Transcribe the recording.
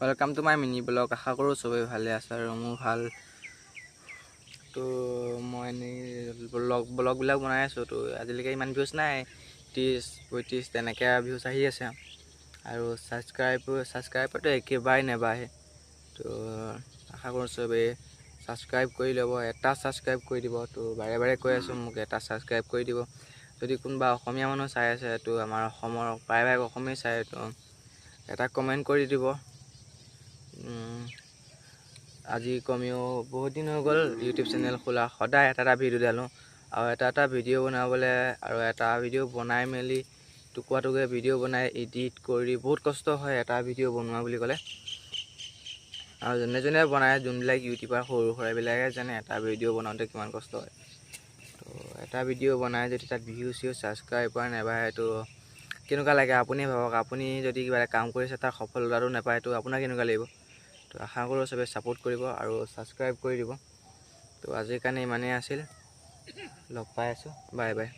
Welcome to my mini blog. आशा करूँ सबै ভালে আছে আৰু মোৰ ভাল। তো মই এনেই ব্লগবিলাক বনাই আছোঁ। তো আজিলৈকে ইমান ভিউজ নাই, 30-35 তেনেকৈ ভিউজ আহি আছে আৰু ছাবস্ক্ৰাইবাৰটো একেবাৰে নেবাঢ়ে। তো আশা কৰোঁ সবেই ছাবস্ক্ৰাইব কৰি ল'ব, এটা ছাবস্ক্ৰাইব কৰি দিব। তো বাৰে বাৰে কৈ আছোঁ মোক এটা ছাবস্ক্ৰাইব কৰি দিব। যদি কোনোবা অসমীয়া মানুহ চাই আছে, তো আমাৰ অসমৰ প্ৰায়ভাগ অসমীয়া চাই, তো এটা কমেণ্ট কৰি দিব। আজি কমেও বহুত দিন হৈ গ'ল ইউটিউব চেনেল খোলা, সদায় এটা ভিডিঅ' ঢালোঁ আৰু এটা ভিডিঅ' বনাবলৈ আৰু এটা ভিডিঅ' বনাই মেলি টুকুৰা ভিডিঅ' বনাই এডিট কৰি বহুত কষ্ট হয় এটা ভিডিঅ' বনোৱা বুলি ক'লে। আৰু যোনে বনায়, যোনবিলাক ইউটিউবাৰ সৰু সুৰাবিলাকে জানে এটা ভিডিঅ' বনাওঁতে কিমান কষ্ট হয়। তো এটা ভিডিঅ' বনাই যদি তাত ভিউজ ছাবস্ক্ৰাইবাৰ নাবাঢ়ে, তো কেনেকুৱা লাগে আপুনি ভাবক। আপুনি যদি কিবা এটা কাম কৰিছে তাৰ সফলতাটো নাপায়, তো আপোনাৰ কেনেকুৱা লাগিব। তো আশা কৰোঁ সবে ছাপোৰ্ট কৰিব আৰু ছাবস্ক্ৰাইব কৰি দিব। তো আজিৰ কাৰণে ইমানেই আছিল, লগ পাই আছোঁ, বাই বাই।